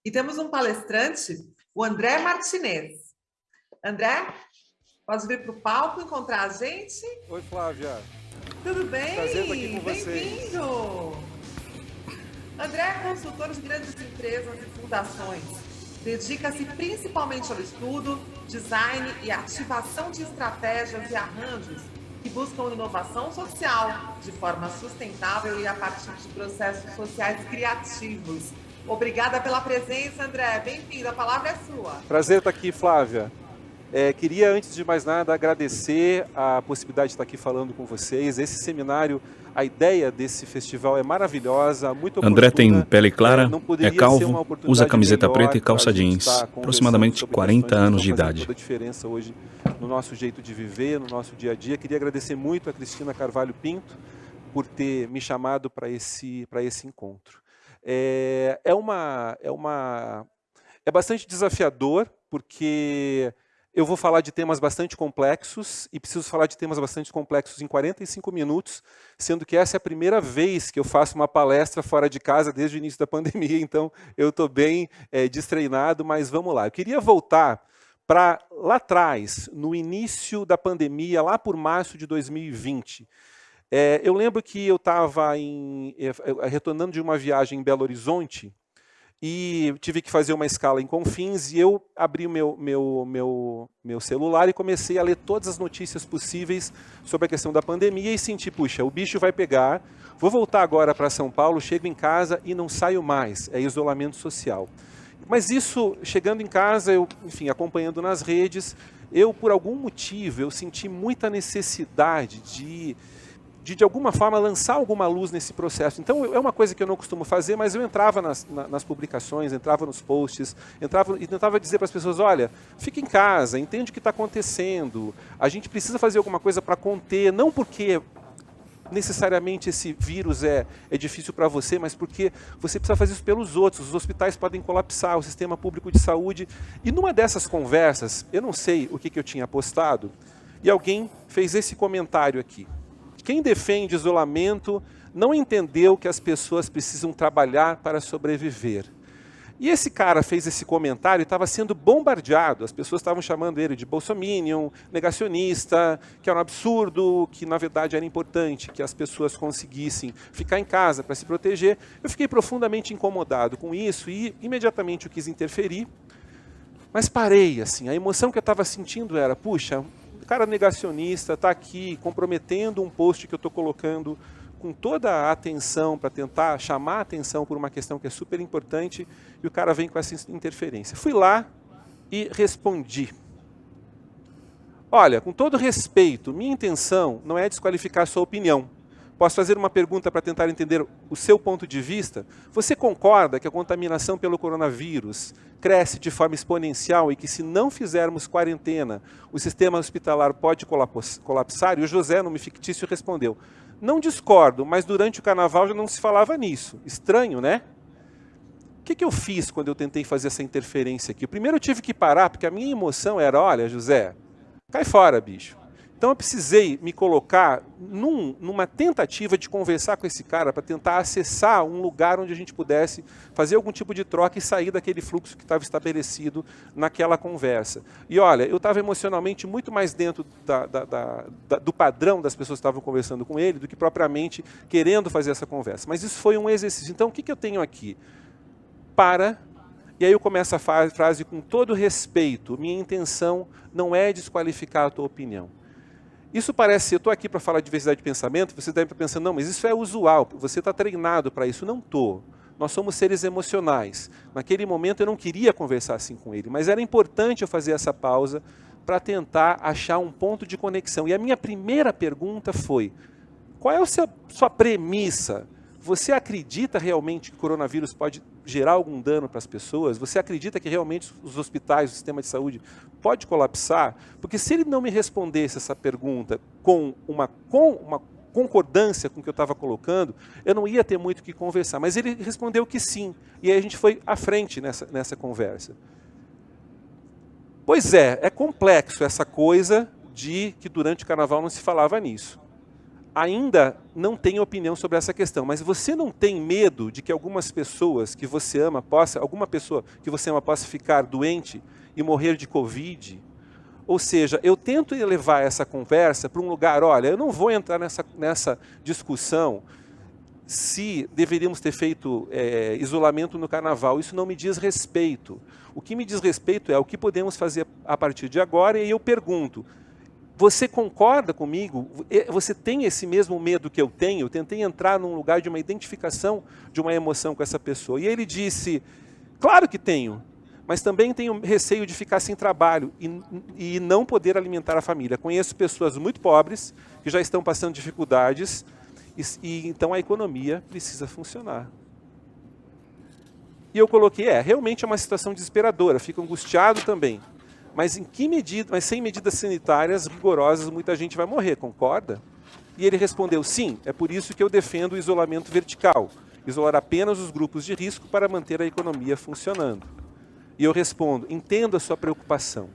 E temos um palestrante, o André Martinez. André, pode vir para o palco encontrar a gente? Oi, Flávia. Tudo bem? Prazer estar aqui com vocês. Bem-vindo! André é consultor de grandes empresas e fundações. Dedica-se principalmente ao estudo, design e ativação de estratégias e arranjos que buscam inovação social de forma sustentável e a partir de processos sociais criativos. Obrigada pela presença, André. Bem-vindo, a palavra é sua. Prazer estar aqui, Flávia. Queria, antes de mais nada, agradecer a possibilidade de estar aqui falando com vocês. Esse seminário, a ideia desse festival é maravilhosa, muito oportuna. André tem pele clara, é calvo, usa camiseta preta e calça jeans, aproximadamente 40 anos de idade. Toda a diferença hoje no nosso jeito de viver, no nosso dia a dia. Queria agradecer muito a Cristina Carvalho Pinto por ter me chamado para esse encontro. É bastante desafiador, porque eu vou falar de temas bastante complexos e preciso falar de temas bastante complexos em 45 minutos, sendo que essa é a primeira vez que eu faço uma palestra fora de casa desde o início da pandemia, então eu estou bem destreinado, mas vamos lá. Eu queria voltar para lá atrás, no início da pandemia, lá por março de 2020. Eu lembro que eu estava retornando de uma viagem em Belo Horizonte, e tive que fazer uma escala em Confins, e eu abri o meu celular e comecei a ler todas as notícias possíveis sobre a questão da pandemia e senti, puxa, o bicho vai pegar, vou voltar agora para São Paulo, chego em casa e não saio mais, é isolamento social. Mas isso, chegando em casa, enfim, acompanhando nas redes, por algum motivo, eu senti muita necessidade de alguma forma, lançar alguma luz nesse processo. Então, é uma coisa que eu não costumo fazer, mas eu entrava nas publicações, entrava nos posts, e tentava dizer para as pessoas, olha, fica em casa, entende o que está acontecendo, a gente precisa fazer alguma coisa para conter, não porque necessariamente esse vírus é difícil para você, mas porque você precisa fazer isso pelos outros, os hospitais podem colapsar, o sistema público de saúde. E numa dessas conversas, eu não sei o que eu tinha postado, e alguém fez esse comentário aqui. Quem defende isolamento não entendeu que as pessoas precisam trabalhar para sobreviver. E esse cara fez esse comentário e estava sendo bombardeado. As pessoas estavam chamando ele de bolsominion, negacionista, que era um absurdo, que na verdade era importante que as pessoas conseguissem ficar em casa para se proteger. Eu fiquei profundamente incomodado com isso e imediatamente eu quis interferir. Mas parei, assim, a emoção que eu estava sentindo era, puxa, o cara negacionista está aqui comprometendo um post que eu estou colocando com toda a atenção para tentar chamar a atenção por uma questão que é super importante e o cara vem com essa interferência. Fui lá e respondi. Olha, com todo respeito, minha intenção não é desqualificar a sua opinião. Posso fazer uma pergunta para tentar entender o seu ponto de vista? Você concorda que a contaminação pelo coronavírus cresce de forma exponencial e que se não fizermos quarentena, o sistema hospitalar pode colapsar? E o José, nome fictício, respondeu, não discordo, mas durante o carnaval já não se falava nisso. Estranho, né? O que eu fiz quando eu tentei fazer essa interferência aqui? Primeiro eu tive que parar, porque a minha emoção era, olha, José, cai fora, bicho. Então eu precisei me colocar numa tentativa de conversar com esse cara para tentar acessar um lugar onde a gente pudesse fazer algum tipo de troca e sair daquele fluxo que estava estabelecido naquela conversa. E olha, eu estava emocionalmente muito mais dentro do padrão das pessoas que estavam conversando com ele do que propriamente querendo fazer essa conversa. Mas isso foi um exercício. Então o que eu tenho aqui? E aí eu começo a frase com todo respeito, minha intenção não é desqualificar a tua opinião. Isso parece, eu estou aqui para falar de diversidade de pensamento, você deve estar pensando, não, mas isso é usual, você está treinado para isso. Não estou. Nós somos seres emocionais. Naquele momento eu não queria conversar assim com ele, mas era importante eu fazer essa pausa para tentar achar um ponto de conexão. E a minha primeira pergunta foi, qual é a sua premissa? Você acredita realmente que o coronavírus pode gerar algum dano para as pessoas? Você acredita que realmente os hospitais, o sistema de saúde pode colapsar? Porque se ele não me respondesse essa pergunta com uma concordância com o que eu estava colocando, eu não ia ter muito o que conversar. Mas ele respondeu que sim. E aí a gente foi à frente nessa conversa. Pois é complexo essa coisa de que durante o carnaval não se falava nisso. ainda não tem opinião sobre essa questão, mas você não tem medo de que algumas pessoas que você ama alguma pessoa que você ama possa ficar doente e morrer de Covid? Ou seja, eu tento levar essa conversa para um lugar, olha, eu não vou entrar nessa discussão se deveríamos ter feito isolamento no carnaval, isso não me diz respeito. O que me diz respeito é o que podemos fazer a partir de agora, e eu pergunto, você concorda comigo? Você tem esse mesmo medo que eu tenho? Eu tentei entrar num lugar de uma identificação de uma emoção com essa pessoa. E ele disse, claro que tenho, mas também tenho receio de ficar sem trabalho e não poder alimentar a família. Conheço pessoas muito pobres que já estão passando dificuldades e então a economia precisa funcionar. E eu coloquei, realmente é uma situação desesperadora, fico angustiado também. Mas em que medida, mas sem medidas sanitárias rigorosas, muita gente vai morrer, concorda? E ele respondeu, sim, é por isso que eu defendo o isolamento vertical, isolar apenas os grupos de risco para manter a economia funcionando. E eu respondo, entendo a sua preocupação,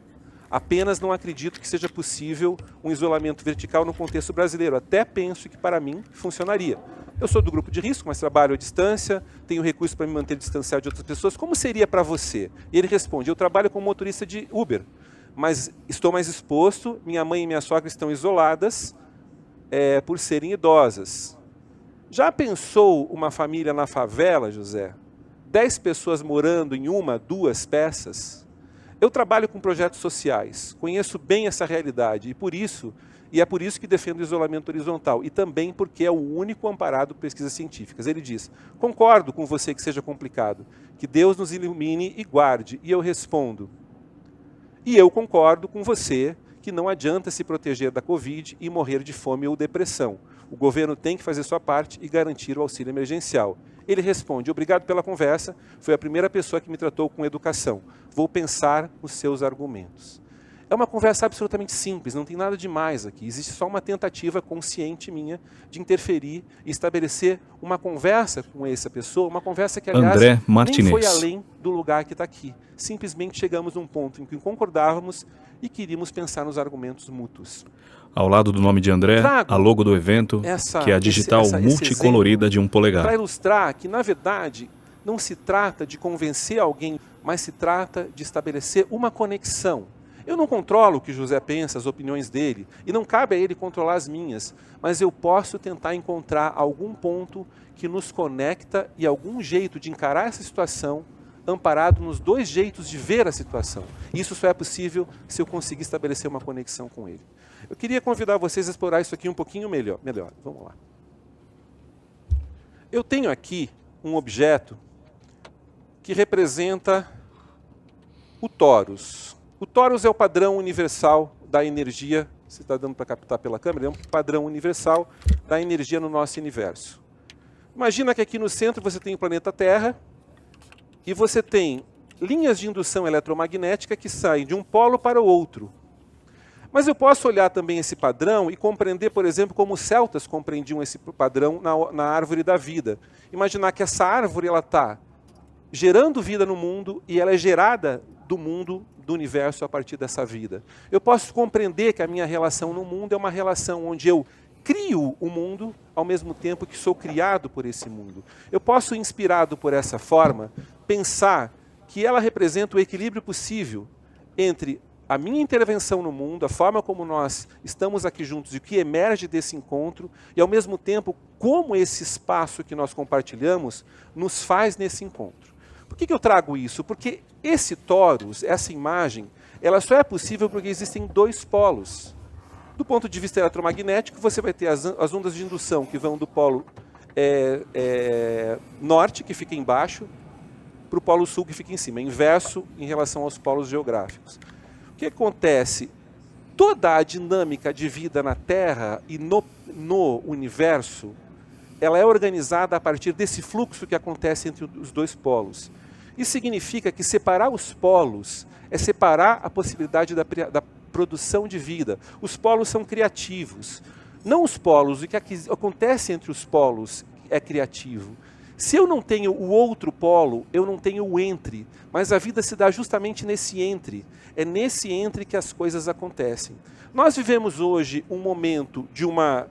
apenas não acredito que seja possível um isolamento vertical no contexto brasileiro, até penso que para mim funcionaria. Eu sou do grupo de risco, mas trabalho à distância, tenho recursos para me manter distanciado de outras pessoas. Como seria para você? E ele responde, eu trabalho como motorista de Uber, mas estou mais exposto, minha mãe e minha sogra estão isoladas por serem idosas. Já pensou uma família na favela, José? 10 pessoas morando em 1, 2 peças? Eu trabalho com projetos sociais, conheço bem essa realidade e é por isso que defendo o isolamento horizontal e também porque é o único amparado por pesquisas científicas. Ele diz, concordo com você que seja complicado, que Deus nos ilumine e guarde. E eu respondo, e eu concordo com você que não adianta se proteger da Covid e morrer de fome ou depressão. O governo tem que fazer sua parte e garantir o auxílio emergencial. Ele responde, obrigado pela conversa, foi a primeira pessoa que me tratou com educação. Vou pensar os seus argumentos. É uma conversa absolutamente simples, não tem nada demais aqui. Existe só uma tentativa consciente minha de interferir e estabelecer uma conversa com essa pessoa, uma conversa que, aliás, nem foi além do lugar que está aqui. Simplesmente chegamos num ponto em que concordávamos e queríamos pensar nos argumentos mútuos. Ao lado do nome de André, a logo do evento, que é a digital multicolorida de um polegar. Para ilustrar que, na verdade, não se trata de convencer alguém, mas se trata de estabelecer uma conexão. Eu não controlo o que José pensa, as opiniões dele, e não cabe a ele controlar as minhas, mas eu posso tentar encontrar algum ponto que nos conecta e algum jeito de encarar essa situação amparado nos 2 jeitos de ver a situação. Isso só é possível se eu conseguir estabelecer uma conexão com ele. Eu queria convidar vocês a explorar isso aqui um pouquinho melhor. Vamos lá. Eu tenho aqui um objeto que representa o torus. O torus é o padrão universal da energia, se está dando para captar pela câmera, é um padrão universal da energia no nosso universo. Imagina que aqui no centro você tem o planeta Terra e você tem linhas de indução eletromagnética que saem de um polo para o outro. Mas eu posso olhar também esse padrão e compreender, por exemplo, como os celtas compreendiam esse padrão na árvore da vida. Imaginar que essa árvore está gerando vida no mundo e ela é gerada do mundo, do universo a partir dessa vida. Eu posso compreender que a minha relação no mundo é uma relação onde eu crio o mundo ao mesmo tempo que sou criado por esse mundo. Eu posso, inspirado por essa forma, pensar que ela representa o equilíbrio possível entre a minha intervenção no mundo, a forma como nós estamos aqui juntos e o que emerge desse encontro, e ao mesmo tempo como esse espaço que nós compartilhamos nos faz nesse encontro. Por que eu trago isso? Porque esse torus, essa imagem, ela só é possível porque existem 2 polos. Do ponto de vista eletromagnético, você vai ter as ondas de indução que vão do polo norte, que fica embaixo, para o polo sul, que fica em cima, inverso em relação aos polos geográficos. O que acontece? Toda a dinâmica de vida na Terra e no universo, ela é organizada a partir desse fluxo que acontece entre os 2 polos. Isso significa que separar os polos é separar a possibilidade da produção de vida. Os polos são criativos. Não os polos, o que acontece entre os polos é criativo. Se eu não tenho o outro polo, eu não tenho o entre, mas a vida se dá justamente nesse entre. É nesse entre que as coisas acontecem. Nós vivemos hoje um momento de uma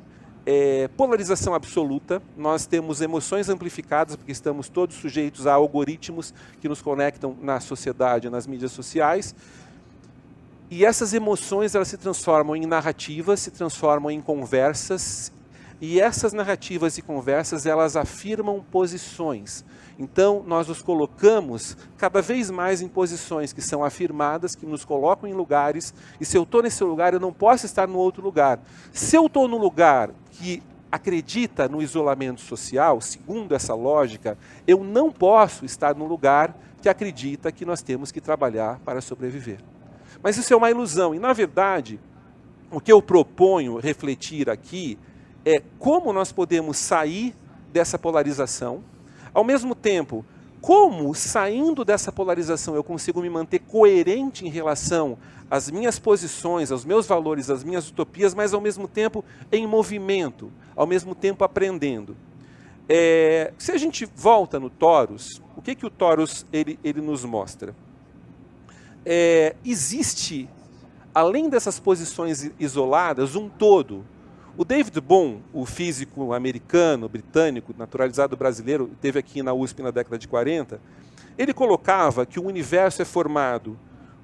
polarização absoluta, nós temos emoções amplificadas, porque estamos todos sujeitos a algoritmos que nos conectam na sociedade, nas mídias sociais, e essas emoções elas se transformam em narrativas, se transformam em conversas, e essas narrativas e conversas elas afirmam posições. Então nós nos colocamos cada vez mais em posições que são afirmadas, que nos colocam em lugares, e se eu estou nesse lugar eu não posso estar no outro lugar. Se eu estou no lugar que acredita no isolamento social, segundo essa lógica, eu não posso estar no lugar que acredita que nós temos que trabalhar para sobreviver. Mas isso é uma ilusão, e na verdade, o que eu proponho refletir aqui é como nós podemos sair dessa polarização, ao mesmo tempo, como saindo dessa polarização eu consigo me manter coerente em relação às minhas posições, aos meus valores, às minhas utopias, mas ao mesmo tempo em movimento, ao mesmo tempo aprendendo. Se a gente volta no Toros, o que o Toros ele nos mostra? Existe, além dessas posições isoladas, um todo. O David Bohm, o físico americano, britânico, naturalizado brasileiro, esteve aqui na USP na década de 40, ele colocava que o universo é formado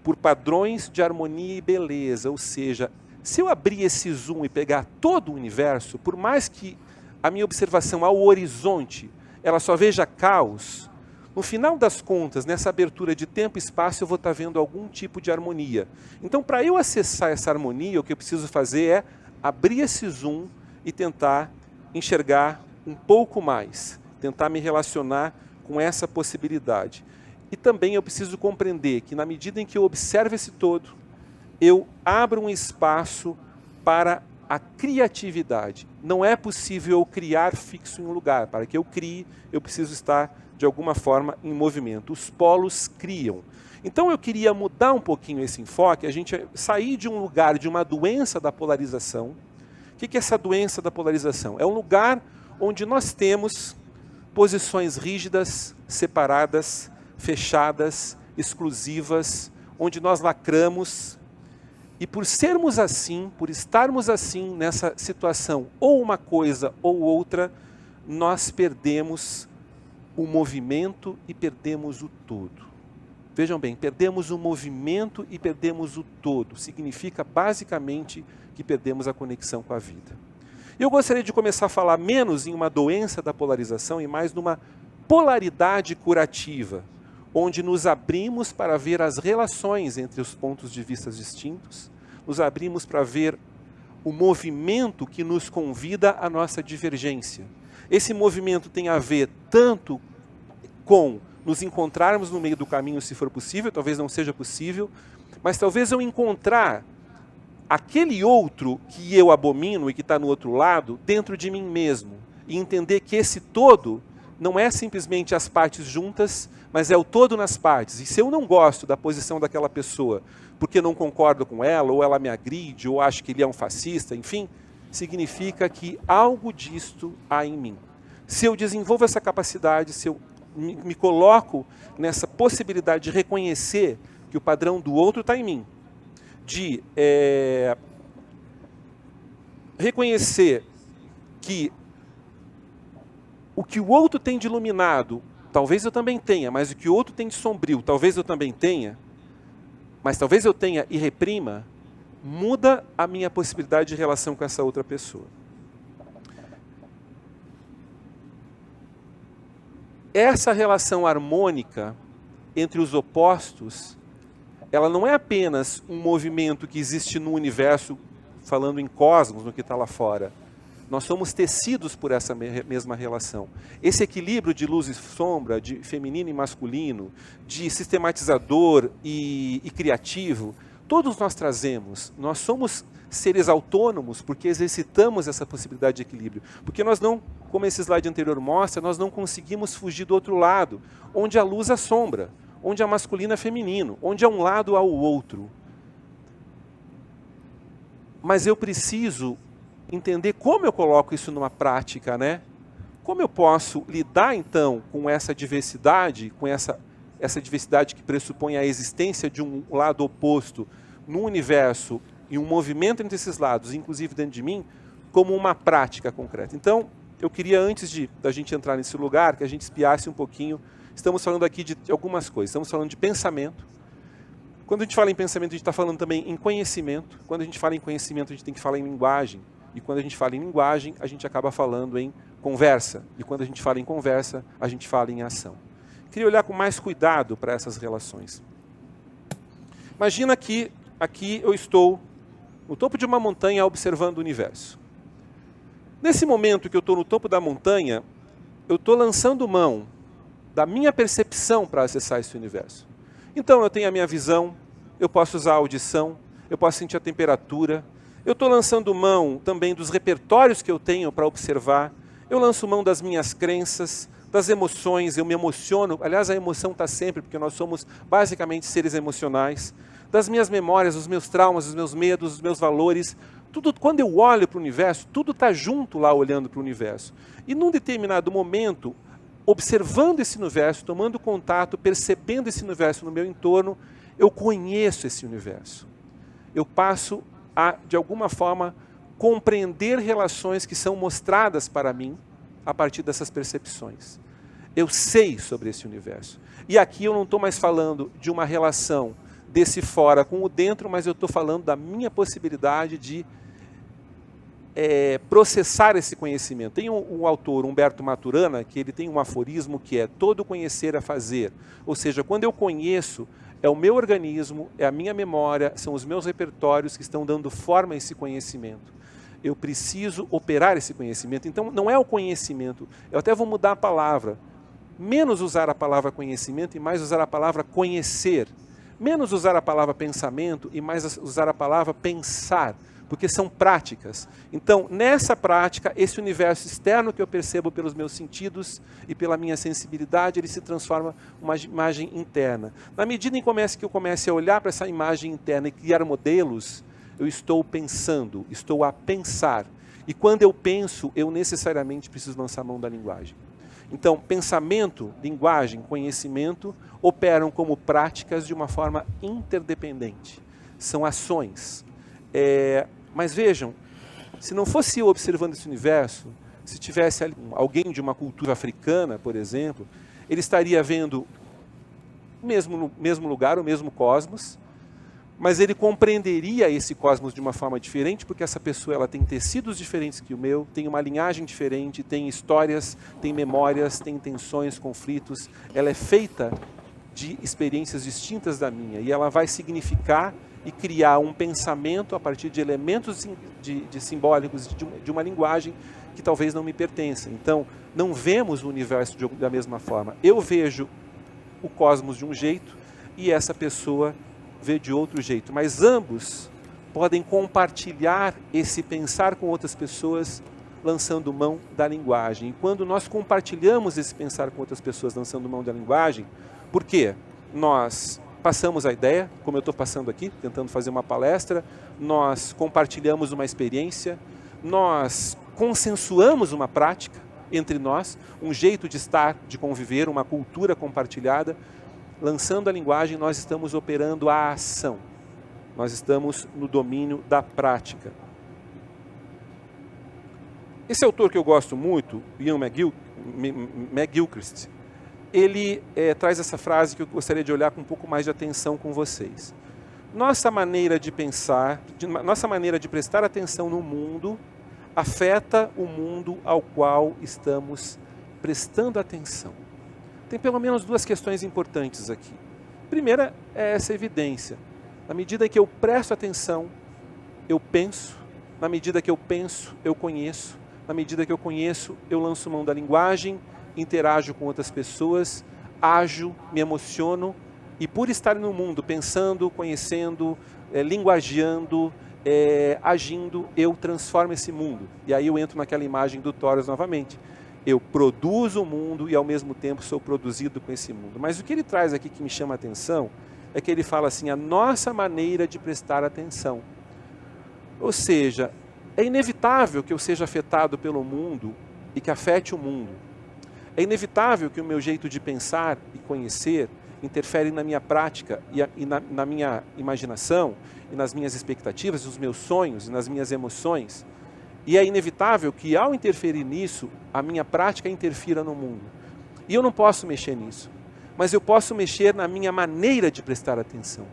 por padrões de harmonia e beleza, ou seja, se eu abrir esse zoom e pegar todo o universo, por mais que a minha observação ao horizonte, ela só veja caos, no final das contas, nessa abertura de tempo e espaço, eu vou estar vendo algum tipo de harmonia. Então, para eu acessar essa harmonia, o que eu preciso fazer é abrir esse zoom e tentar enxergar um pouco mais, tentar me relacionar com essa possibilidade. E também eu preciso compreender que na medida em que eu observo esse todo, eu abro um espaço para a criatividade. Não é possível eu criar fixo em um lugar. Para que eu crie, eu preciso estar, de alguma forma, em movimento. Os polos criam. Então eu queria mudar um pouquinho esse enfoque, a gente sair de um lugar de uma doença da polarização. O que é essa doença da polarização? É um lugar onde nós temos posições rígidas, separadas, fechadas, exclusivas, onde nós lacramos. E por sermos assim, por estarmos assim nessa situação, ou uma coisa ou outra, nós perdemos o movimento e perdemos o todo. Vejam bem, perdemos o movimento e perdemos o todo. Significa basicamente que perdemos a conexão com a vida. Eu gostaria de começar a falar menos em uma doença da polarização e mais numa polaridade curativa, onde nos abrimos para ver as relações entre os pontos de vista distintos, nos abrimos para ver o movimento que nos convida à nossa divergência. Esse movimento tem a ver tanto com nos encontrarmos no meio do caminho, se for possível, talvez não seja possível, mas talvez eu encontrar aquele outro que eu abomino e que está no outro lado, dentro de mim mesmo, e entender que esse todo não é simplesmente as partes juntas, mas é o todo nas partes. E se eu não gosto da posição daquela pessoa, porque não concordo com ela, ou ela me agride, ou acho que ele é um fascista, enfim, significa que algo disto há em mim. Se eu desenvolvo essa capacidade, se eu me coloco nessa possibilidade de reconhecer que o padrão do outro está em mim, de reconhecer que o que o outro tem de iluminado, talvez eu também tenha, mas o que o outro tem de sombrio, talvez eu também tenha, mas talvez eu tenha e reprima, muda a minha possibilidade de relação com essa outra pessoa. Essa relação harmônica entre os opostos, ela não é apenas um movimento que existe no universo, falando em cosmos, no que está lá fora. Nós somos tecidos por essa mesma relação. Esse equilíbrio de luz e sombra, de feminino e masculino, de sistematizador e criativo, todos nós trazemos. Nós somos seres autônomos porque exercitamos essa possibilidade de equilíbrio. Porque nós não, como esse slide anterior mostra, nós não conseguimos fugir do outro lado, onde a luz é a sombra, onde a masculina é feminino, onde a um lado há o outro. Mas eu preciso entender como eu coloco isso numa prática, né? Como eu posso lidar, então, com essa diversidade, com essa diversidade que pressupõe a existência de um lado oposto no universo e um movimento entre esses lados, inclusive dentro de mim, como uma prática concreta. Então, eu queria, antes da gente entrar nesse lugar, que a gente espiasse um pouquinho. Estamos falando aqui de algumas coisas. Estamos falando de pensamento. Quando a gente fala em pensamento, a gente está falando também em conhecimento. Quando a gente fala em conhecimento, a gente tem que falar em linguagem. E quando a gente fala em linguagem, a gente acaba falando em conversa. E quando a gente fala em conversa, a gente fala em ação. Queria olhar com mais cuidado para essas relações. Imagina que aqui eu estou no topo de uma montanha observando o universo. Nesse momento que eu estou no topo da montanha, eu estou lançando mão da minha percepção para acessar esse universo. Então eu tenho a minha visão, eu posso usar a audição, eu posso sentir a temperatura, eu estou lançando mão também dos repertórios que eu tenho para observar, eu lanço mão das minhas crenças, das emoções, eu me emociono, aliás a emoção está sempre, porque nós somos basicamente seres emocionais, das minhas memórias, dos meus traumas, dos meus medos, dos meus valores, tudo, quando eu olho para o universo, tudo está junto lá olhando para o universo. E num determinado momento, observando esse universo, tomando contato, percebendo esse universo no meu entorno, eu conheço esse universo. Eu passo a, de alguma forma, compreender relações que são mostradas para mim a partir dessas percepções. Eu sei sobre esse universo. E aqui eu não estou mais falando de uma relação desse fora com o dentro, mas eu estou falando da minha possibilidade de processar esse conhecimento. Tem um autor, Humberto Maturana, que ele tem um aforismo que é: todo conhecer é fazer. Ou seja, quando eu conheço, é o meu organismo, é a minha memória, são os meus repertórios que estão dando forma a esse conhecimento. Eu preciso operar esse conhecimento. Então, não é o conhecimento. Eu até vou mudar a palavra. Menos usar a palavra conhecimento e mais usar a palavra conhecer. Menos usar a palavra pensamento e mais usar a palavra pensar. Porque são práticas. Então, nessa prática, esse universo externo que eu percebo pelos meus sentidos e pela minha sensibilidade, ele se transforma em uma imagem interna. Na medida em que eu comece a olhar para essa imagem interna e criar modelos, eu estou pensando, estou a pensar. E quando eu penso, eu necessariamente preciso lançar a mão da linguagem. Então, pensamento, linguagem, conhecimento operam como práticas de uma forma interdependente. São ações. Mas vejam, se não fosse eu observando esse universo, se tivesse alguém de uma cultura africana, por exemplo, ele estaria vendo o mesmo lugar, o mesmo cosmos, mas ele compreenderia esse cosmos de uma forma diferente, porque essa pessoa ela tem tecidos diferentes que o meu, tem uma linhagem diferente, tem histórias, tem memórias, tem tensões, conflitos. Ela é feita de experiências distintas da minha e ela vai significar e criar um pensamento a partir de elementos de simbólicos de uma linguagem que talvez não me pertença. Então, não vemos o universo da mesma forma. Eu vejo o cosmos de um jeito e essa pessoa vê de outro jeito. Mas ambos podem compartilhar esse pensar com outras pessoas lançando mão da linguagem. E quando nós compartilhamos esse pensar com outras pessoas lançando mão da linguagem, por quê? Nós passamos a ideia, como eu estou passando aqui, tentando fazer uma palestra, nós compartilhamos uma experiência, nós consensuamos uma prática entre nós, um jeito de estar, de conviver, uma cultura compartilhada. Lançando a linguagem, nós estamos operando a ação. Nós estamos no domínio da prática. Esse autor que eu gosto muito, Ian McGilchrist, ele traz essa frase que eu gostaria de olhar com um pouco mais de atenção com vocês. Nossa maneira de pensar, nossa maneira de prestar atenção no mundo, afeta o mundo ao qual estamos prestando atenção. Tem pelo menos duas questões importantes aqui. A primeira é essa evidência. Na medida que eu presto atenção, eu penso. Na medida que eu penso, eu conheço. Na medida que eu conheço, eu lanço mão da linguagem, interajo com outras pessoas, ajo, me emociono, e por estar no mundo, pensando, conhecendo, linguageando, agindo, eu transformo esse mundo. E aí eu entro naquela imagem do Thoros novamente. Eu produzo o mundo e ao mesmo tempo sou produzido com esse mundo. Mas o que ele traz aqui que me chama a atenção é que ele fala assim, a nossa maneira de prestar atenção. Ou seja, é inevitável que eu seja afetado pelo mundo e que afete o mundo. É inevitável que o meu jeito de pensar e conhecer interfere na minha prática e na minha imaginação, e nas minhas expectativas, nos meus sonhos e nas minhas emoções. E é inevitável que, ao interferir nisso, a minha prática interfira no mundo. E eu não posso mexer nisso. Mas eu posso mexer na minha maneira de prestar atenção.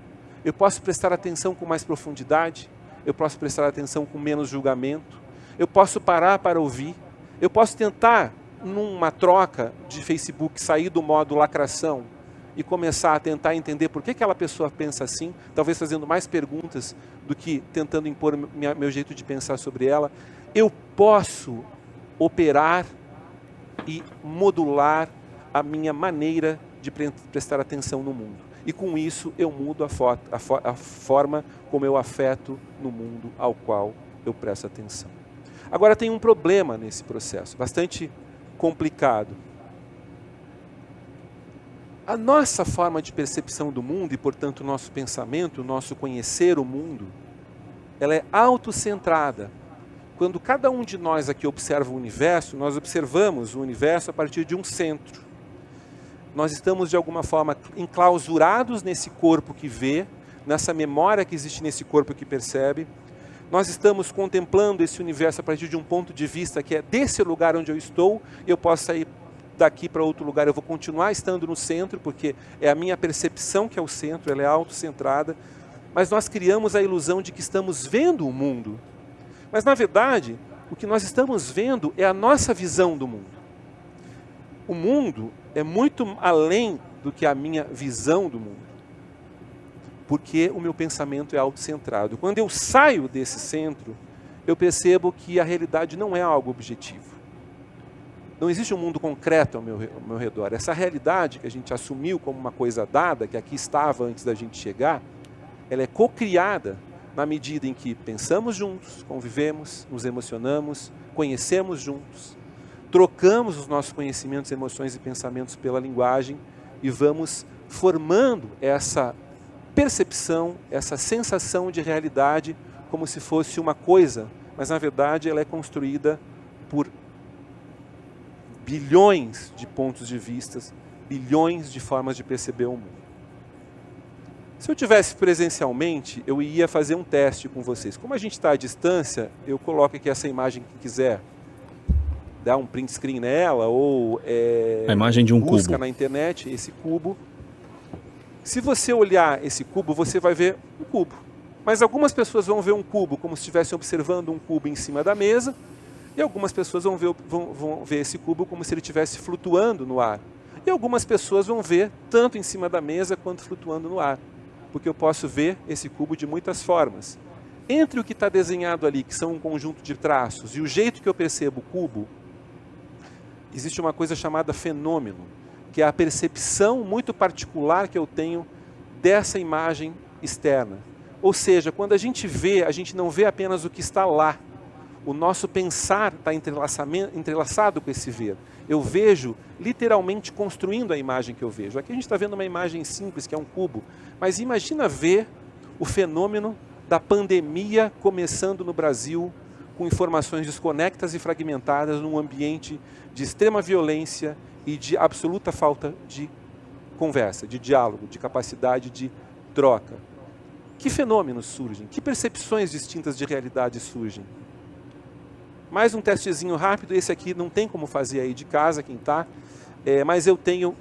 Eu posso prestar atenção com mais profundidade. Eu posso prestar atenção com menos julgamento. Eu posso parar para ouvir. Eu posso tentar, numa troca de Facebook, sair do modo lacração e começar a tentar entender por que aquela pessoa pensa assim, talvez fazendo mais perguntas do que tentando impor meu jeito de pensar sobre ela. Eu posso operar e modular a minha maneira de prestar atenção no mundo. E com isso eu mudo a forma como eu afeto no mundo ao qual eu presto atenção. Agora tem um problema nesse processo, bastante complicado. A nossa forma de percepção do mundo e, portanto, o nosso pensamento, o nosso conhecer o mundo, ela é autocentrada. Quando cada um de nós aqui observa o universo, nós observamos o universo a partir de um centro. Nós estamos, de alguma forma, enclausurados nesse corpo que vê, nessa memória que existe nesse corpo que percebe. Nós estamos contemplando esse universo a partir de um ponto de vista que é desse lugar onde eu estou, e eu posso sair daqui para outro lugar, eu vou continuar estando no centro, porque é a minha percepção que é o centro, ela é autocentrada, mas nós criamos a ilusão de que estamos vendo o mundo. Mas, na verdade, o que nós estamos vendo é a nossa visão do mundo. O mundo é muito além do que a minha visão do mundo, porque o meu pensamento é autocentrado. Quando eu saio desse centro, eu percebo que a realidade não é algo objetivo. Não existe um mundo concreto ao meu redor. Essa realidade que a gente assumiu como uma coisa dada, que aqui estava antes da gente chegar, ela é co-criada na medida em que pensamos juntos, convivemos, nos emocionamos, conhecemos juntos, trocamos os nossos conhecimentos, emoções e pensamentos pela linguagem e vamos formando essa percepção, essa sensação de realidade como se fosse uma coisa, mas na verdade ela é construída por bilhões de pontos de vista, bilhões de formas de perceber o mundo. Se eu tivesse presencialmente, eu ia fazer um teste com vocês. Como a gente está à distância, eu coloco aqui essa imagem que quiser, dá um print screen nela, ou a imagem de um busca cubo na internet esse cubo. Se você olhar esse cubo, você vai ver um cubo. Mas algumas pessoas vão ver um cubo como se estivessem observando um cubo em cima da mesa, e algumas pessoas vão ver esse cubo como se ele estivesse flutuando no ar. E algumas pessoas vão ver tanto em cima da mesa quanto flutuando no ar. Porque eu posso ver esse cubo de muitas formas. Entre o que está desenhado ali, que são um conjunto de traços, e o jeito que eu percebo o cubo, existe uma coisa chamada fenômeno, que é a percepção muito particular que eu tenho dessa imagem externa. Ou seja, quando a gente vê, a gente não vê apenas o que está lá. O nosso pensar está entrelaçado com esse ver. Eu vejo literalmente construindo a imagem que eu vejo. Aqui a gente está vendo uma imagem simples, que é um cubo. Mas imagina ver o fenômeno da pandemia começando no Brasil, com informações desconectas e fragmentadas, num ambiente de extrema violência e de absoluta falta de conversa, de diálogo, de capacidade de troca. Que fenômenos surgem? Que percepções distintas de realidade surgem? Mais um testezinho rápido, esse aqui não tem como fazer aí de casa, quem está, mas eu tenho,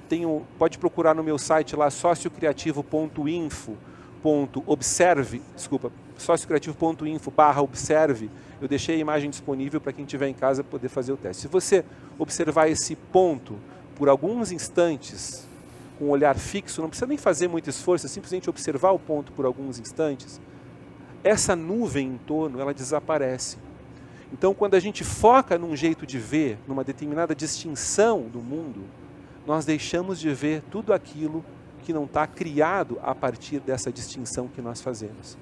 pode procurar no meu site lá, sociocreativo.info.observe, eu deixei a imagem disponível para quem estiver em casa poder fazer o teste. Se você observar esse ponto por alguns instantes, com um olhar fixo, não precisa nem fazer muito esforço, é simplesmente observar o ponto por alguns instantes, essa nuvem em torno, ela desaparece. Então, quando a gente foca num jeito de ver, numa determinada distinção do mundo, nós deixamos de ver tudo aquilo que não está criado a partir dessa distinção que nós fazemos.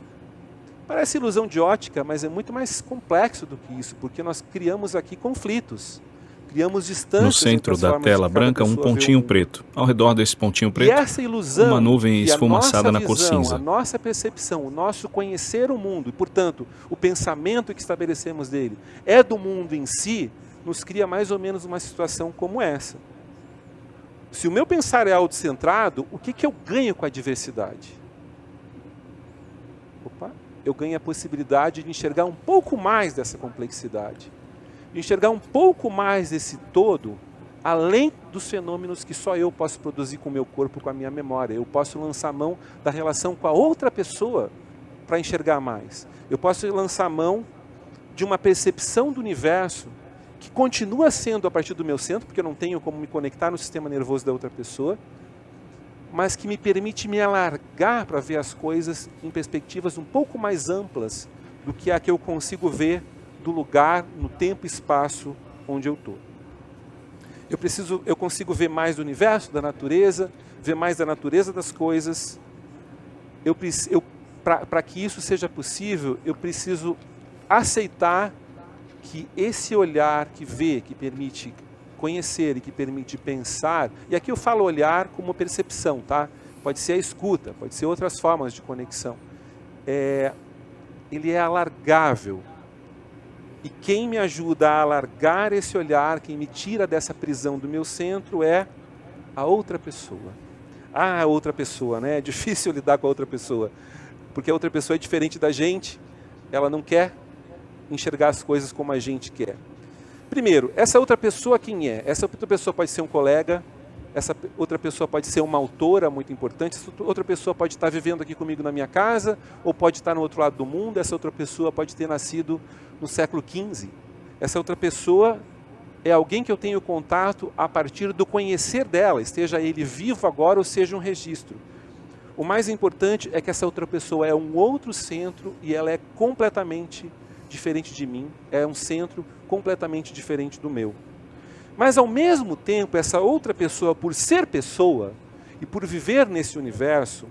Parece ilusão de ótica, mas é muito mais complexo do que isso, porque nós criamos aqui conflitos, criamos distâncias. No centro da tela branca, um pontinho preto. Ao redor desse pontinho preto, essa ilusão, uma nuvem esfumaçada na cor cinza. A nossa percepção, o nosso conhecer o mundo, e, portanto, o pensamento que estabelecemos dele é do mundo em si, nos cria mais ou menos uma situação como essa. Se o meu pensar é autocentrado, o que eu ganho com a diversidade? Opa! eu ganho a possibilidade de enxergar um pouco mais dessa complexidade, de enxergar um pouco mais desse todo, além dos fenômenos que só eu posso produzir com o meu corpo, com a minha memória. Eu posso lançar mão da relação com a outra pessoa para enxergar mais. Eu posso lançar mão de uma percepção do universo que continua sendo a partir do meu centro, porque eu não tenho como me conectar no sistema nervoso da outra pessoa, mas que me permite me alargar para ver as coisas em perspectivas um pouco mais amplas do que a que eu consigo ver do lugar, no tempo e espaço onde eu estou. Eu consigo ver mais do universo, da natureza, ver mais da natureza das coisas. Para que isso seja possível, eu preciso aceitar que esse olhar que vê, que permite conhecer e que permite pensar, e aqui eu falo olhar como percepção, tá? Pode ser a escuta, pode ser outras formas de conexão. Ele é alargável. E quem me ajuda a alargar esse olhar, quem me tira dessa prisão do meu centro é a outra pessoa. A outra pessoa, né? É difícil lidar com a outra pessoa, porque a outra pessoa é diferente da gente, ela não quer enxergar as coisas como a gente quer. Primeiro, essa outra pessoa quem é? Essa outra pessoa pode ser um colega, essa outra pessoa pode ser uma autora muito importante, essa outra pessoa pode estar vivendo aqui comigo na minha casa, ou pode estar no outro lado do mundo, essa outra pessoa pode ter nascido no século XV. Essa outra pessoa é alguém que eu tenho contato a partir do conhecer dela, esteja ele vivo agora ou seja um registro. O mais importante é que essa outra pessoa é um outro centro e ela é completamente diferente de mim, é um centro completamente diferente do meu. Mas ao mesmo tempo, essa outra pessoa, por ser pessoa e por viver nesse universo,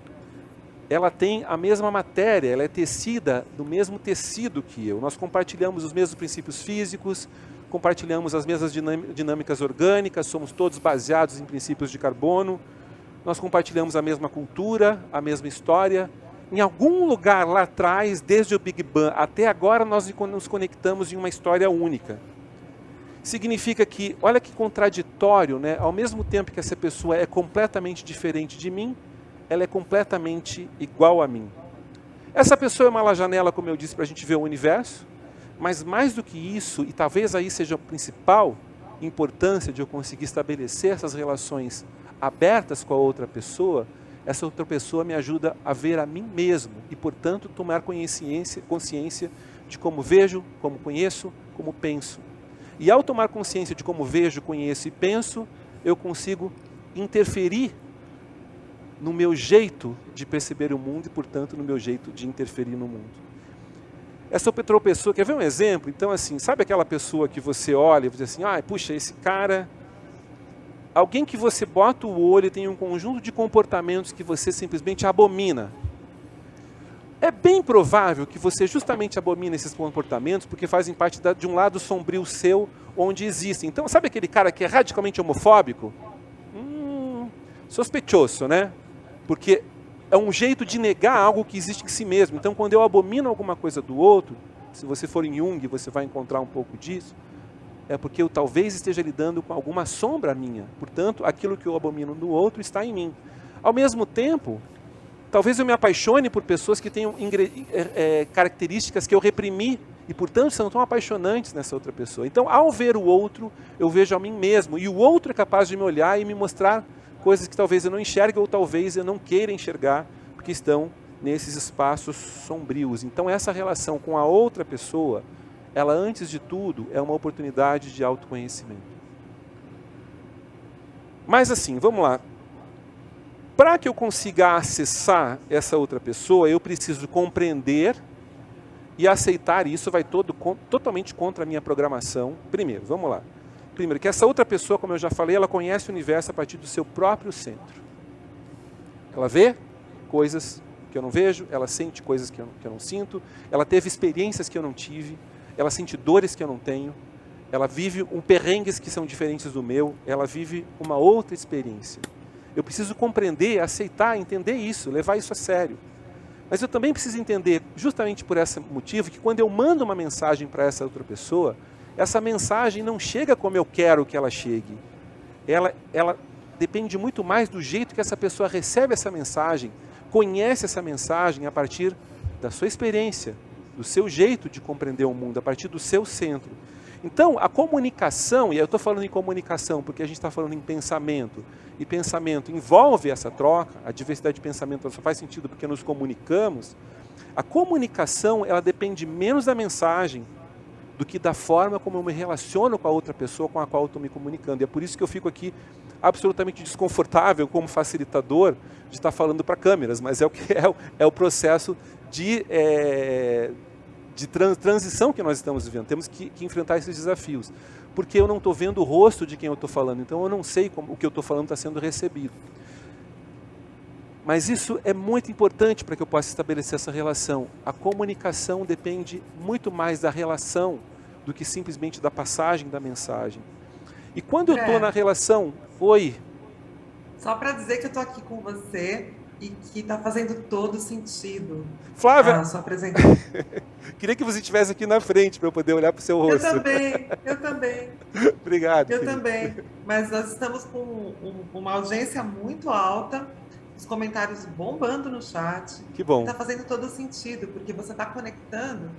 ela tem a mesma matéria, ela é tecida do mesmo tecido que eu. Nós compartilhamos os mesmos princípios físicos, compartilhamos as mesmas dinâmicas orgânicas, somos todos baseados em princípios de carbono, nós compartilhamos a mesma cultura, a mesma história. Em algum lugar lá atrás, desde o Big Bang até agora, nós nos conectamos em uma história única. Significa que, olha que contraditório, né? Ao mesmo tempo que essa pessoa é completamente diferente de mim, ela é completamente igual a mim. Essa pessoa é uma janela, como eu disse, para a gente ver o universo, mas mais do que isso, e talvez aí seja a principal importância de eu conseguir estabelecer essas relações abertas com a outra pessoa, essa outra pessoa me ajuda a ver a mim mesmo e, portanto, tomar consciência de como vejo, como conheço, como penso. E ao tomar consciência de como vejo, conheço e penso, eu consigo interferir no meu jeito de perceber o mundo e, portanto, no meu jeito de interferir no mundo. Essa outra pessoa, quer ver um exemplo? Então, assim, sabe aquela pessoa que você olha e diz assim, puxa, esse cara... Alguém que você bota o olho e tem um conjunto de comportamentos que você simplesmente abomina. É bem provável que você justamente abomina esses comportamentos porque fazem parte de um lado sombrio seu onde existem. Então, sabe aquele cara que é radicalmente homofóbico? Sospeitoso, né? Porque é um jeito de negar algo que existe em si mesmo. Então, quando eu abomino alguma coisa do outro, se você for em Jung, você vai encontrar um pouco disso, é porque eu talvez esteja lidando com alguma sombra minha. Portanto, aquilo que eu abomino do outro está em mim. Ao mesmo tempo, talvez eu me apaixone por pessoas que tenham características que eu reprimi e, portanto, são tão apaixonantes nessa outra pessoa. Então, ao ver o outro, eu vejo a mim mesmo. E o outro é capaz de me olhar e me mostrar coisas que talvez eu não enxergue ou talvez eu não queira enxergar, porque estão nesses espaços sombrios. Então, essa relação com a outra pessoa, ela, antes de tudo, é uma oportunidade de autoconhecimento. Mas assim, vamos lá. Para que eu consiga acessar essa outra pessoa, eu preciso compreender e aceitar, e isso vai totalmente contra a minha programação. Primeiro, vamos lá. Primeiro, que essa outra pessoa, como eu já falei, ela conhece o universo a partir do seu próprio centro. Ela vê coisas que eu não vejo, ela sente coisas que eu não sinto, ela teve experiências que eu não tive, ela sente dores que eu não tenho, ela vive perrengues que são diferentes do meu, ela vive uma outra experiência. Eu preciso compreender, aceitar, entender isso, levar isso a sério. Mas eu também preciso entender, justamente por esse motivo, que quando eu mando uma mensagem para essa outra pessoa, essa mensagem não chega como eu quero que ela chegue. Ela depende muito mais do jeito que essa pessoa recebe essa mensagem, conhece essa mensagem a partir da sua experiência, do seu jeito de compreender o mundo, a partir do seu centro. Então, a comunicação, e eu estou falando em comunicação porque a gente está falando em pensamento, e pensamento envolve essa troca, a diversidade de pensamento só faz sentido porque nos comunicamos. A comunicação, ela depende menos da mensagem do que da forma como eu me relaciono com a outra pessoa com a qual eu estou me comunicando. E é por isso que eu fico aqui absolutamente desconfortável como facilitador de estar falando para câmeras, mas é o processo de transição que nós estamos vivendo. Temos que enfrentar esses desafios, porque eu não estou vendo o rosto de quem eu estou falando, então eu não sei como o que eu estou falando está sendo recebido. Mas isso é muito importante para que eu possa estabelecer essa relação. A comunicação depende muito mais da relação do que simplesmente da passagem da mensagem. E quando eu estou na relação... Oi? Só para dizer que eu estou aqui com você e que está fazendo todo sentido. Flávia, a sua apresentação. Queria que você estivesse aqui na frente para eu poder olhar para o seu rosto. Eu também. Obrigado. Eu também. Mas nós estamos com uma audiência muito alta, os comentários bombando no chat. Que bom. Está fazendo todo sentido, porque você está conectando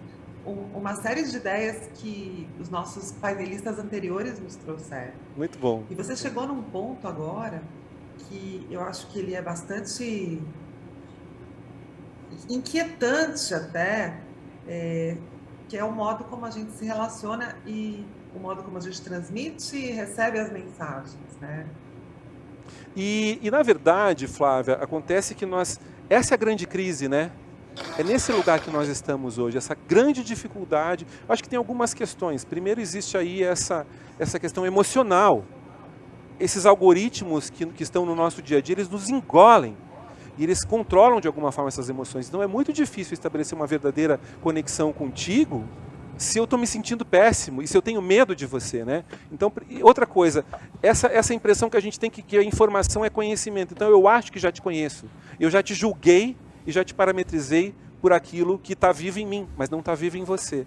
uma série de ideias que os nossos painelistas anteriores nos trouxeram. Muito bom. E você chegou num ponto agora que eu acho que ele é bastante inquietante até, que é o modo como a gente se relaciona e o modo como a gente transmite e recebe as mensagens, né? E na verdade, Flávia, acontece que essa é a grande crise, né? É nesse lugar que nós estamos hoje, essa grande dificuldade. Acho que tem algumas questões. Primeiro, existe aí essa questão emocional. Esses algoritmos que estão no nosso dia a dia, eles nos engolem. E eles controlam de alguma forma essas emoções. Então é muito difícil estabelecer uma verdadeira conexão contigo se eu estou me sentindo péssimo e se eu tenho medo de você, né? Então, outra coisa, essa impressão que a gente tem que a informação é conhecimento. Então eu acho que já te conheço. Eu já te julguei e já te parametrizei por aquilo que está vivo em mim, mas não está vivo em você.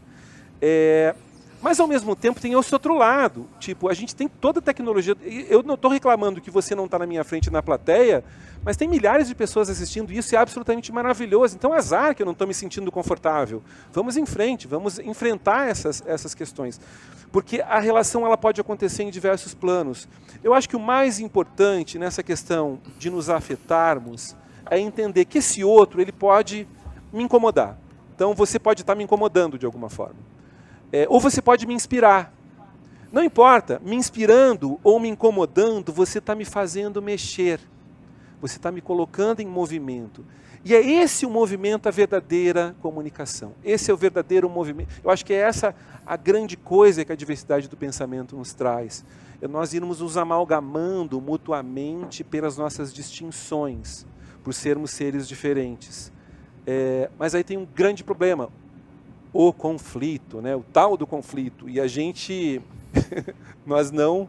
Mas, ao mesmo tempo, tem esse outro lado. Tipo, a gente tem toda a tecnologia. Eu não estou reclamando que você não está na minha frente na plateia, mas tem milhares de pessoas assistindo isso e é absolutamente maravilhoso. Então, azar que eu não estou me sentindo confortável. Vamos em frente, vamos enfrentar essas questões. Porque a relação ela pode acontecer em diversos planos. Eu acho que o mais importante nessa questão de nos afetarmos é entender que esse outro ele pode me incomodar. Então, você pode estar me incomodando de alguma forma. Ou você pode me inspirar. Não importa, me inspirando ou me incomodando, você está me fazendo mexer. Você está me colocando em movimento. E é esse o movimento, a verdadeira comunicação. Esse é o verdadeiro movimento. Eu acho que é essa a grande coisa que a diversidade do pensamento nos traz. É nós irmos nos amalgamando mutuamente pelas nossas distinções, por sermos seres diferentes. Mas aí tem um grande problema. O conflito, né? O tal do conflito. E a gente, nós não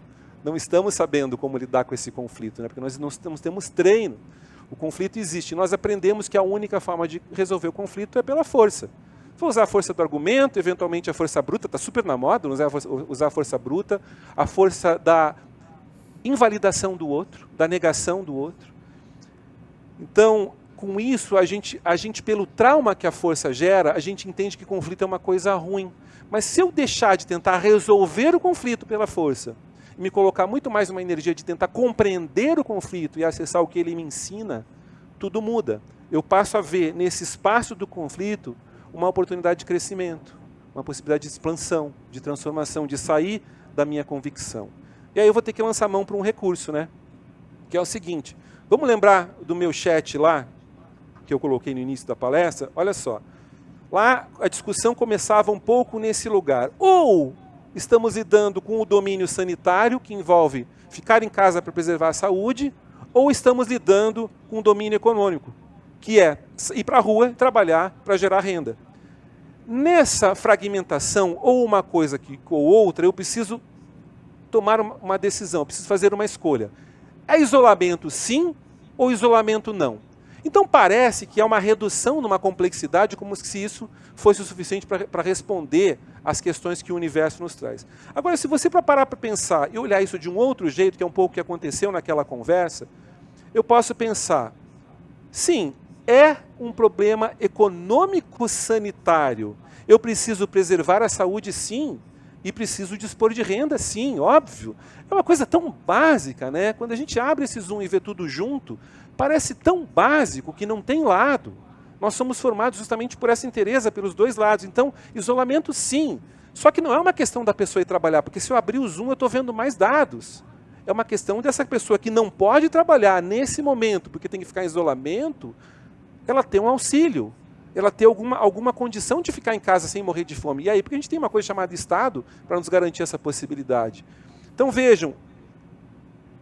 estamos sabendo como lidar com esse conflito, né? Porque nós não temos treino. O conflito existe. Nós aprendemos que a única forma de resolver o conflito é pela força. Vou usar a força do argumento, eventualmente a força bruta, está super na moda usar a força bruta, a força da invalidação do outro, da negação do outro. Então, com isso, a gente, pelo trauma que a força gera, a gente entende que conflito é uma coisa ruim. Mas se eu deixar de tentar resolver o conflito pela força, e me colocar muito mais numa energia de tentar compreender o conflito e acessar o que ele me ensina, tudo muda. Eu passo a ver nesse espaço do conflito uma oportunidade de crescimento, uma possibilidade de expansão, de transformação, de sair da minha convicção. E aí eu vou ter que lançar mão para um recurso, né? Que é o seguinte, vamos lembrar do meu chat lá, que eu coloquei no início da palestra? Olha só, lá a discussão começava um pouco nesse lugar. Ou estamos lidando com o domínio sanitário, que envolve ficar em casa para preservar a saúde, ou estamos lidando com o domínio econômico, que é ir para a rua e trabalhar para gerar renda. Nessa fragmentação, ou uma coisa ou outra, eu preciso tomar uma decisão, eu preciso fazer uma escolha. É isolamento sim ou isolamento não? Então parece que há uma redução numa complexidade, como se isso fosse o suficiente para responder às questões que o universo nos traz. Agora, se você parar para pensar e olhar isso de um outro jeito, que é um pouco o que aconteceu naquela conversa, eu posso pensar, sim, é um problema econômico-sanitário. Eu preciso preservar a saúde, sim, e preciso dispor de renda, sim, óbvio. É uma coisa tão básica, né? Quando a gente abre esse Zoom e vê tudo junto, parece tão básico que não tem lado. Nós somos formados justamente por essa inteireza, pelos dois lados. Então, isolamento, sim. Só que não é uma questão da pessoa ir trabalhar, porque se eu abrir o Zoom, eu estou vendo mais dados. É uma questão dessa pessoa que não pode trabalhar nesse momento, porque tem que ficar em isolamento, ela ter um auxílio, ela ter alguma condição de ficar em casa sem morrer de fome. E aí, porque a gente tem uma coisa chamada Estado para nos garantir essa possibilidade. Então vejam,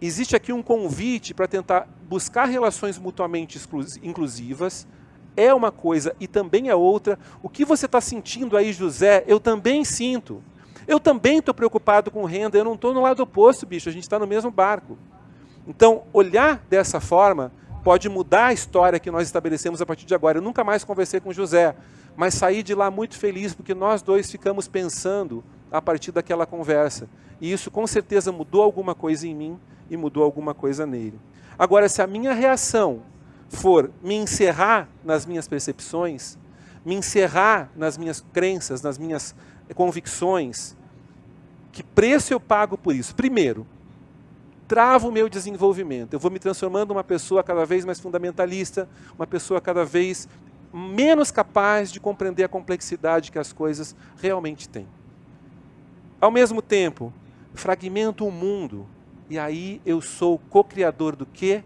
existe aqui um convite para tentar buscar relações mutuamente inclusivas, é uma coisa e também é outra. O que você está sentindo aí, José, eu também sinto. Eu também estou preocupado com renda, eu não estou no lado oposto, bicho, a gente está no mesmo barco. Então, olhar dessa forma pode mudar a história que nós estabelecemos a partir de agora. Eu nunca mais conversei com o José, mas saí de lá muito feliz, porque nós dois ficamos pensando a partir daquela conversa. E isso com certeza mudou alguma coisa em mim e mudou alguma coisa nele. Agora, se a minha reação for me encerrar nas minhas percepções, me encerrar nas minhas crenças, nas minhas convicções, que preço eu pago por isso? Primeiro, trava o meu desenvolvimento. Eu vou me transformando numa pessoa cada vez mais fundamentalista, uma pessoa cada vez menos capaz de compreender a complexidade que as coisas realmente têm. Ao mesmo tempo, fragmento o mundo, e aí eu sou co-criador do quê?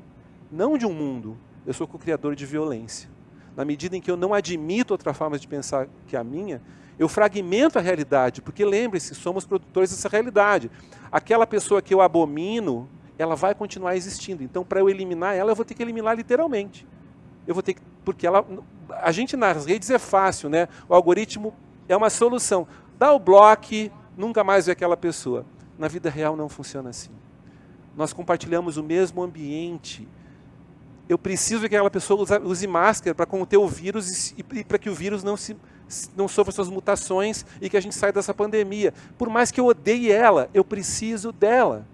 Não de um mundo, eu sou co-criador de violência. Na medida em que eu não admito outra forma de pensar que a minha, eu fragmento a realidade, porque lembre-se, somos produtores dessa realidade. Aquela pessoa que eu abomino, ela vai continuar existindo. Então, para eu eliminar ela, eu vou ter que eliminar literalmente. Eu vou ter que, porque a gente nas redes é fácil, né? O algoritmo é uma solução. Dá o bloco, nunca mais vê aquela pessoa. Na vida real não funciona assim. Nós compartilhamos o mesmo ambiente. Eu preciso que aquela pessoa use máscara para conter o vírus e para que o vírus não sofra suas mutações e que a gente saia dessa pandemia. Por mais que eu odeie ela, eu preciso dela.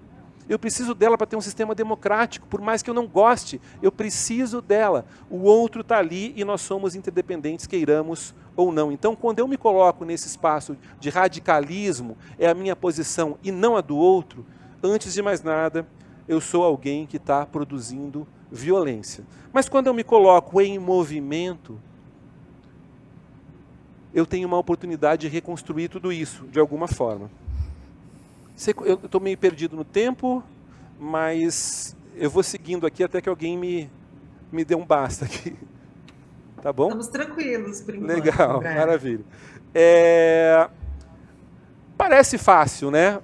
Eu preciso dela para ter um sistema democrático. Por mais que eu não goste, eu preciso dela. O outro está ali e nós somos interdependentes, queiramos ou não. Então, quando eu me coloco nesse espaço de radicalismo, é a minha posição e não a do outro, antes de mais nada, eu sou alguém que está produzindo violência. Mas quando eu me coloco em movimento, eu tenho uma oportunidade de reconstruir tudo isso, de alguma forma. Eu estou meio perdido no tempo, mas eu vou seguindo aqui até que alguém me dê um basta aqui. Tá bom? Estamos tranquilos, por enquanto. Legal, maravilha. Parece fácil, né?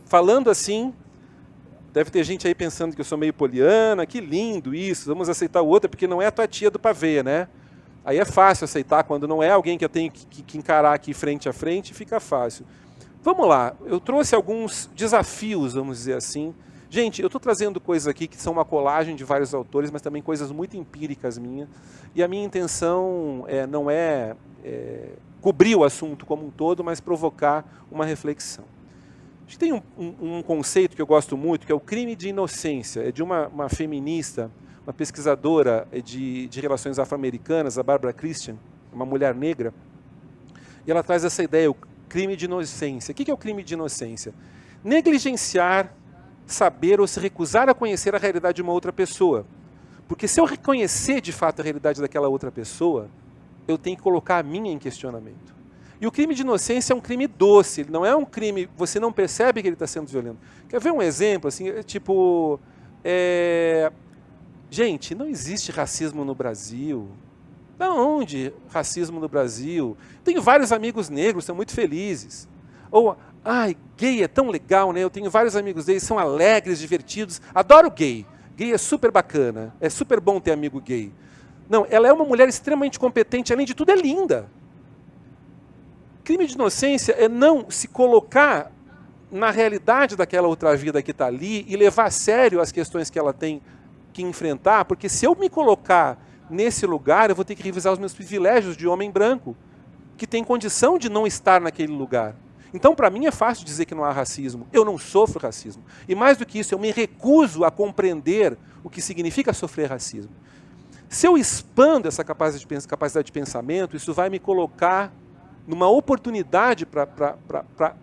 Falando assim, deve ter gente aí pensando que eu sou meio poliana, que lindo isso, vamos aceitar o outro, porque não é a tua tia do pavê, né? Aí é fácil aceitar, quando não é alguém que eu tenho que encarar aqui frente a frente, fica fácil. Vamos lá, eu trouxe alguns desafios, vamos dizer assim. Gente, eu estou trazendo coisas aqui que são uma colagem de vários autores, mas também coisas muito empíricas minhas. E a minha intenção não é cobrir o assunto como um todo, mas provocar uma reflexão. A gente tem um conceito que eu gosto muito, que é o crime de inocência. É de uma feminista, uma pesquisadora de relações afro-americanas, a Barbara Christian, uma mulher negra. E ela traz essa ideia, o crime de inocência. O que é o crime de inocência? Negligenciar, saber ou se recusar a conhecer a realidade de uma outra pessoa. Porque se eu reconhecer de fato a realidade daquela outra pessoa, eu tenho que colocar a minha em questionamento. E o crime de inocência é um crime doce, ele não é um crime, você não percebe que ele está sendo violento. Quer ver um exemplo? Assim, gente, não existe racismo no Brasil. Da onde racismo no Brasil? Tenho vários amigos negros, são muito felizes. Ou, gay é tão legal, né? Eu tenho vários amigos gays, são alegres, divertidos. Adoro gay. Gay é super bacana. É super bom ter amigo gay. Não, ela é uma mulher extremamente competente, além de tudo é linda. Crime de inocência é não se colocar na realidade daquela outra vida que está ali e levar a sério as questões que ela tem que enfrentar, porque se eu me colocar nesse lugar, eu vou ter que revisar os meus privilégios de homem branco, que tem condição de não estar naquele lugar. Então, para mim, é fácil dizer que não há racismo. Eu não sofro racismo. E mais do que isso, eu me recuso a compreender o que significa sofrer racismo. Se eu expando essa capacidade de pensamento, isso vai me colocar numa oportunidade para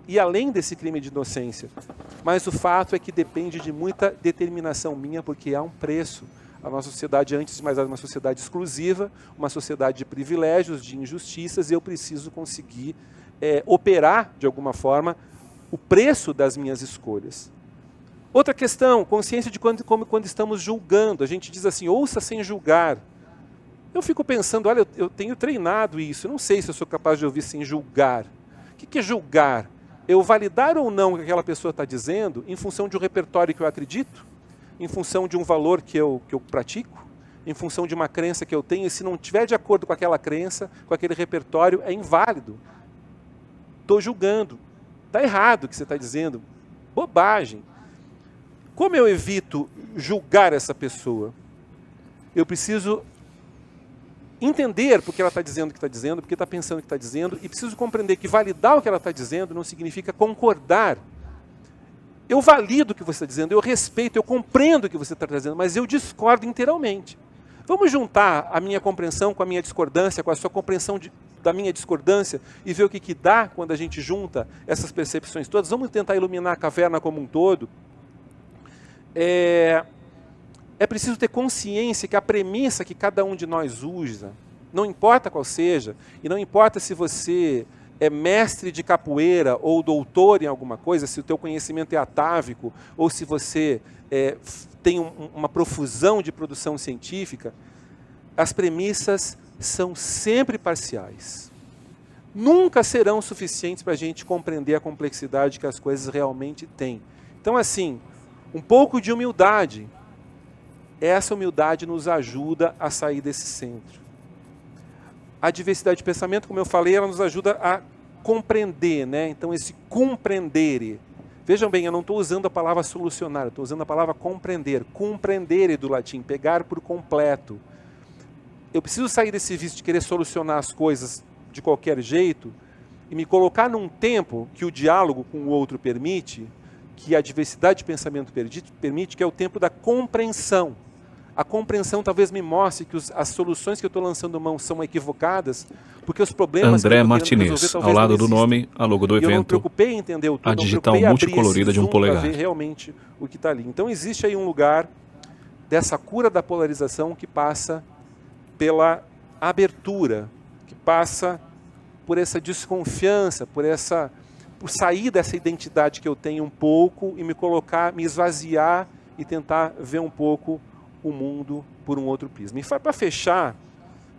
ir além desse crime de inocência. Mas o fato é que depende de muita determinação minha, porque há um preço. A nossa sociedade, antes de mais nada, é uma sociedade exclusiva, uma sociedade de privilégios, de injustiças, e eu preciso conseguir operar, de alguma forma, o preço das minhas escolhas. Outra questão, consciência de quando estamos julgando. A gente diz assim, ouça sem julgar. Eu fico pensando, olha, eu tenho treinado isso, eu não sei se eu sou capaz de ouvir sem julgar. O que é julgar? Eu validar ou não o que aquela pessoa está dizendo em função de um repertório que eu acredito, em função de um valor que eu pratico, em função de uma crença que eu tenho, e se não estiver de acordo com aquela crença, com aquele repertório, é inválido. Estou julgando. Está errado o que você está dizendo. Bobagem. Como eu evito julgar essa pessoa? Eu preciso entender porque ela está dizendo o que está dizendo, porque está pensando o que está dizendo, e preciso compreender que validar o que ela está dizendo não significa concordar. Eu valido o que você está dizendo, eu respeito, eu compreendo o que você está dizendo, mas eu discordo inteiramente. Vamos juntar a minha compreensão com a minha discordância, com a sua compreensão da minha discordância, e ver o que dá quando a gente junta essas percepções todas. Vamos tentar iluminar a caverna como um todo. É preciso ter consciência que a premissa que cada um de nós usa, não importa qual seja, e não importa se você é mestre de capoeira ou doutor em alguma coisa, se o teu conhecimento é atávico, ou se você tem uma profusão de produção científica, as premissas são sempre parciais. Nunca serão suficientes para a gente compreender a complexidade que as coisas realmente têm. Então, assim, um pouco de humildade. Essa humildade nos ajuda a sair desse centro. A diversidade de pensamento, como eu falei, ela nos ajuda a compreender, né? Então, esse compreendere. Vejam bem, eu não estou usando a palavra solucionar, eu estou usando a palavra compreender. Compreendere do latim, pegar por completo. Eu preciso sair desse vício de querer solucionar as coisas de qualquer jeito e me colocar num tempo que o diálogo com o outro permite, que a diversidade de pensamento permite, que é o tempo da compreensão. A compreensão talvez me mostre que as soluções que eu estou lançando mão são equivocadas, porque os problemas André Martinez, ao lado do nome, a logo do evento, eu não me preocupei em entender o tudo, a digital multicolorida de um polegar. Para ver realmente o que está ali. Então existe aí um lugar dessa cura da polarização que passa pela abertura, que passa por essa desconfiança, por sair dessa identidade que eu tenho um pouco e me esvaziar e tentar ver um pouco o mundo por um outro prisma. E para fechar,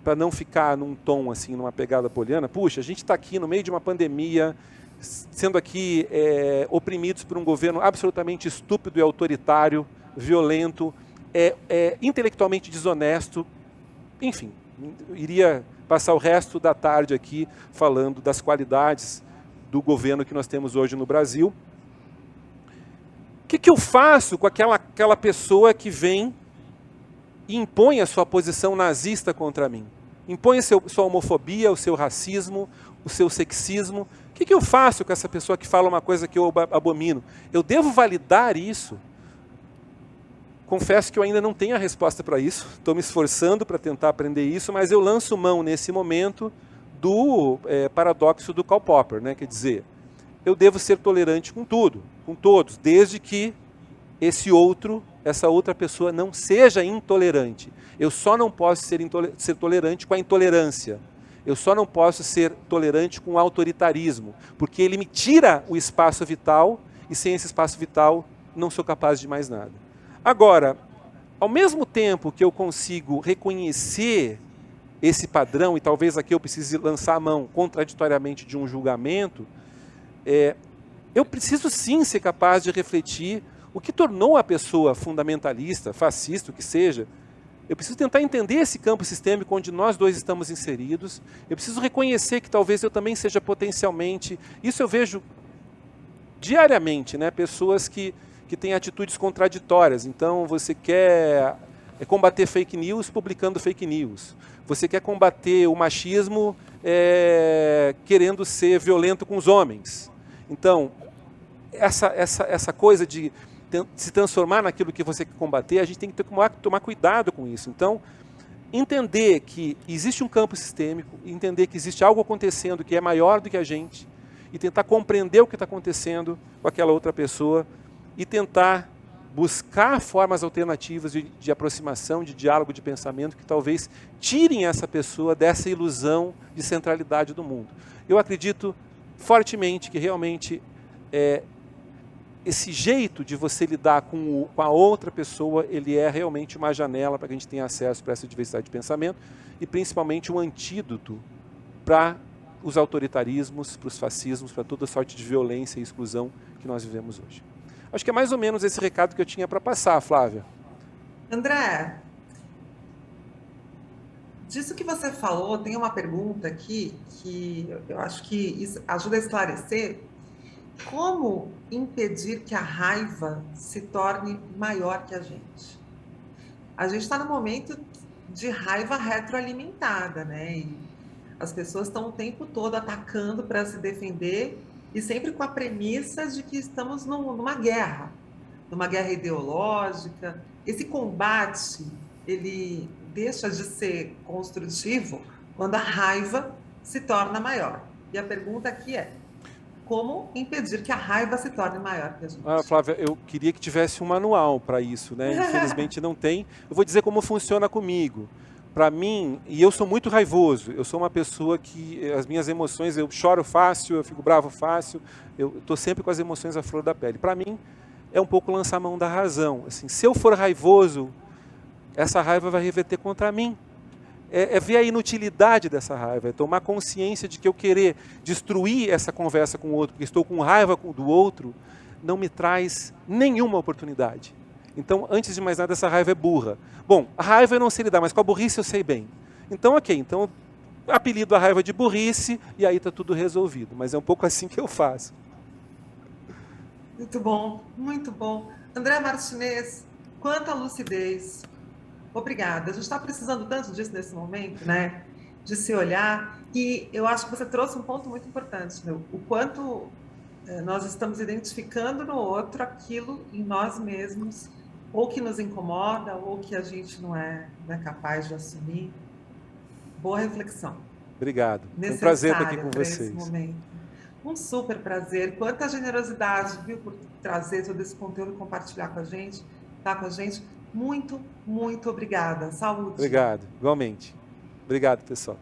para não ficar num tom assim, numa pegada poliana, puxa, a gente está aqui no meio de uma pandemia, sendo aqui oprimidos por um governo absolutamente estúpido e autoritário, violento, intelectualmente desonesto, enfim, iria passar o resto da tarde aqui falando das qualidades do governo que nós temos hoje no Brasil. O que eu faço com aquela pessoa que vem e impõe a sua posição nazista contra mim? Impõe sua homofobia, o seu racismo, o seu sexismo. O que eu faço com essa pessoa que fala uma coisa que eu abomino? Eu devo validar isso? Confesso que eu ainda não tenho a resposta para isso. Estou me esforçando para tentar aprender isso, mas eu lanço mão nesse momento do paradoxo do Karl Popper, né? Quer dizer, eu devo ser tolerante com tudo, com todos, desde que essa outra pessoa não seja intolerante. Eu só não posso ser tolerante com a intolerância. Eu só não posso ser tolerante com o autoritarismo, porque ele me tira o espaço vital, e sem esse espaço vital não sou capaz de mais nada. Agora, ao mesmo tempo que eu consigo reconhecer esse padrão, e talvez aqui eu precise lançar a mão contraditoriamente de um julgamento, eu preciso sim ser capaz de refletir o que tornou a pessoa fundamentalista, fascista, o que seja. Eu preciso tentar entender esse campo sistêmico onde nós dois estamos inseridos. Eu preciso reconhecer que talvez eu também seja potencialmente... Isso eu vejo diariamente, né? Pessoas que têm atitudes contraditórias. Então, você quer combater fake news publicando fake news. Você quer combater o machismo querendo ser violento com os homens. Então, essa coisa de se transformar naquilo que você quer combater, a gente tem que tomar cuidado com isso. Então, entender que existe um campo sistêmico, entender que existe algo acontecendo que é maior do que a gente, e tentar compreender o que está acontecendo com aquela outra pessoa, e tentar buscar formas alternativas de aproximação, de diálogo, de pensamento, que talvez tirem essa pessoa dessa ilusão de centralidade do mundo. Eu acredito fortemente que realmente esse jeito de você lidar com a outra pessoa, ele é realmente uma janela para que a gente tenha acesso para essa diversidade de pensamento e principalmente um antídoto para os autoritarismos, para os fascismos, para toda sorte de violência e exclusão que nós vivemos hoje. Acho que é mais ou menos esse recado que eu tinha para passar, Flávia. André, disso que você falou, tem uma pergunta aqui que eu acho que isso ajuda a esclarecer. Como impedir que a raiva se torne maior que a gente? A gente está num momento de raiva retroalimentada, né? E as pessoas estão o tempo todo atacando para se defender e sempre com a premissa de que estamos numa guerra ideológica. Esse combate, ele deixa de ser construtivo quando a raiva se torna maior. E a pergunta aqui é: como impedir que a raiva se torne maior que a gente? Flávia, eu queria que tivesse um manual para isso, né? Infelizmente não tem. Eu vou dizer como funciona comigo. Para mim, e eu sou muito raivoso, eu sou uma pessoa que as minhas emoções, eu choro fácil, eu fico bravo fácil, eu estou sempre com as emoções à flor da pele. Para mim, é um pouco lançar a mão da razão. Assim, se eu for raivoso, essa raiva vai reverter contra mim. É ver a inutilidade dessa raiva, é tomar consciência de que eu querer destruir essa conversa com o outro, porque estou com raiva do outro, não me traz nenhuma oportunidade. Então, antes de mais nada, essa raiva é burra. Bom, a raiva eu não sei lidar, mas com a burrice eu sei bem. Então, ok, então apelido a raiva de burrice e aí está tudo resolvido. Mas é um pouco assim que eu faço. Muito bom, muito bom. André Martinez, quanta lucidez. Obrigada. A gente está precisando tanto disso nesse momento, né? De se olhar. E eu acho que você trouxe um ponto muito importante, né? O quanto nós estamos identificando no outro aquilo em nós mesmos, ou que nos incomoda, ou que a gente não é capaz de assumir. Boa reflexão. Obrigado. Foi um prazer estar aqui com vocês. Esse momento. Um super prazer. Quanta generosidade, viu, por trazer todo esse conteúdo e compartilhar com a gente, tá com a gente. Muito, muito obrigada. Saúde. Obrigado, igualmente. Obrigado, pessoal.